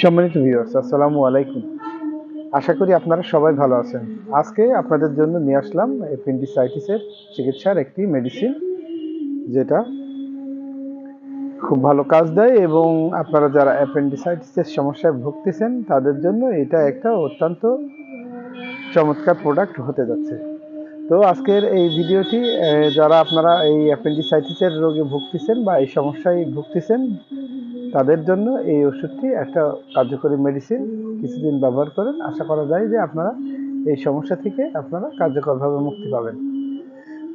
সম্মানিত ভিউয়ার্স, আসসালামু আলাইকুম। আশা করি আপনারা সবাই ভালো আছেন। আজকে আপনাদের জন্য নিয়ে আসলাম অ্যাপেন্ডিসাইটিসের চিকিৎসার একটি মেডিসিন, যেটা খুব ভালো কাজ দেয় এবং আপনারা যারা অ্যাপেন্ডিসাইটিসের সমস্যায় ভুগতেছেন তাদের জন্য এটা একটা অত্যন্ত চমৎকার প্রোডাক্ট হতে যাচ্ছে। তো আজকের এই ভিডিওটি যারা আপনারা এই অ্যাপেন্ডিসাইটিসের রোগে ভুগতেছেন বা এই সমস্যায় ভুগতেছেন তাদের জন্য এই ওষুধটি একটা কার্যকরী মেডিসিন। কিছুদিন ব্যবহার করেন, আশা করা যায় যে আপনারা এই সমস্যা থেকে আপনারা কার্যকরভাবে মুক্তি পাবেন।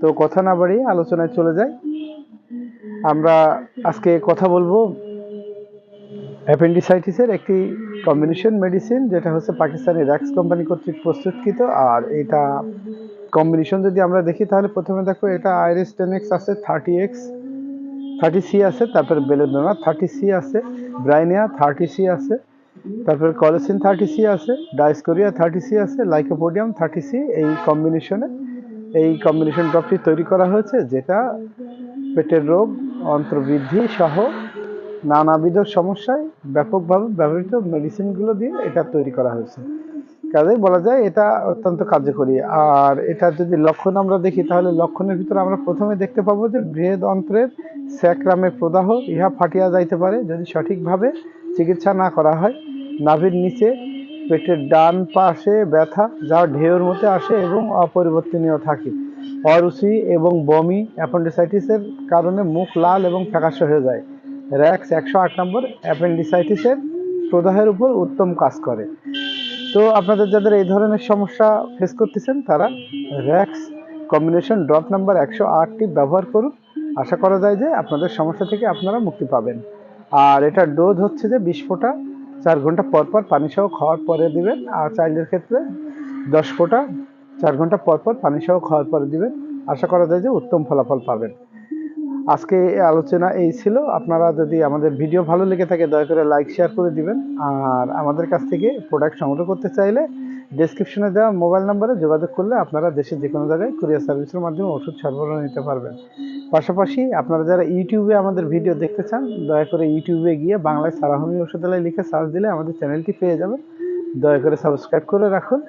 তো কথা না বাড়িয়ে আলোচনায় চলে যাই। আমরা আজকে কথা বলবো অ্যাপেন্ডিসাইটিসের একটি কম্বিনেশন মেডিসিন, যেটা হচ্ছে পাকিস্তানি র্যাক্স কোম্পানি কর্তৃক প্রস্তুতকৃত। আর এটা কম্বিনেশন যদি আমরা দেখি তাহলে প্রথমে দেখো এটা আইরিস 10X আছে, 30C আছে, তারপরে বেলেডোনা 30C আছে, ব্রাইনিয়া 30C আছে, তারপরে কলেসিন 30C আছে, ডাইসকোরিয়া 30C আছে, লাইকোপোডিয়াম 30C। এই কম্বিনেশন ড্রপটি তৈরি করা হয়েছে, যেটা পেটের রোগ, অন্ত্রবৃদ্ধি সহ নানাবিধ সমস্যায় ব্যাপকভাবে ব্যবহৃত মেডিসিনগুলো দিয়ে এটা তৈরি করা হয়েছে। কাজেই বলা যায় এটা অত্যন্ত কার্যকরী। আর এটা যদি লক্ষণ আমরা দেখি তাহলে লক্ষণের ভিতরে আমরা প্রথমে দেখতে পাবো যে বৃহৎ অন্ত্রের স্যাক্রামে প্রদাহ ইহা ফাটিয়া যাইতে পারে যদি সঠিকভাবে চিকিৎসা না করা হয়। নাভির নিচে পেটের ডান পাশে ব্যথা যা ঢেউর মধ্যে আসে এবং অপরিবর্তনীয় থাকে। অরুচি এবং বমি, অ্যাপেন্ডিসাইটিসের কারণে মুখ লাল এবং ফ্যাকাশে হয়ে যায়। র্যাক্স 108 নম্বর অ্যাপেন্ডিসাইটিসের প্রদাহের উপর উত্তম কাজ করে। তো আপনাদের যাদের এই ধরনের সমস্যা ফেস করতেছেন তারা র্যাক্স কম্বিনেশন ড্রপ নাম্বার 108টি ব্যবহার করুন। আশা করা যায় যে আপনাদের সমস্যা থেকে আপনারা মুক্তি পাবেন। আর এটার ডোজ হচ্ছে যে 20 ফোঁটা 4 ঘন্টা পর পর পানি সহ খাওয়ার পরে দিবেন। আর চাইল্ডের ক্ষেত্রে 10 ফোঁটা 4 ঘন্টা পর পর পানি সহ খাওয়ার পরে দিবেন। আশা করা যায় যে উত্তম ফলাফল পাবেন। আজকে আলোচনা এই ছিল। আপনারা যদি আমাদের ভিডিও ভালো লেগে থাকে দয়া করে লাইক শেয়ার করে দিবেন। আর আমাদের কাছ থেকে প্রোডাক্ট সংগ্রহ করতে চাইলে ডেসক্রিপশনে দেওয়া মোবাইল নাম্বারে যোগাযোগ করলে আপনারা দেশের যে কোনো জায়গায় কুরিয়ার সার্ভিসের মাধ্যমে ওষুধ সরবরাহ নিতে পারবেন। পাশাপাশি আপনারা যারা ইউটিউবে আমাদের ভিডিও দেখতে চান দয়া করে ইউটিউবে গিয়ে বাংলায় সারাহমি ওষুধালয় লিখে সার্চ দিলে আমাদের চ্যানেলটি পেয়ে যাবেন। দয়া করে সাবস্ক্রাইব করে রাখুন।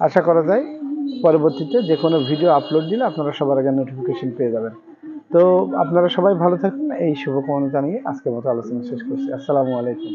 আশা করা যায় পরবর্তীতে যে কোনো ভিডিও আপলোড দিলে আপনারা সবার আগে নোটিফিকেশন পেয়ে যাবেন। তো আপনারা সবাই ভালো থাকুন, এই শুভকামনা জানিয়ে আজকের মতো আলোচনা শেষ করছি। আসসালামু আলাইকুম।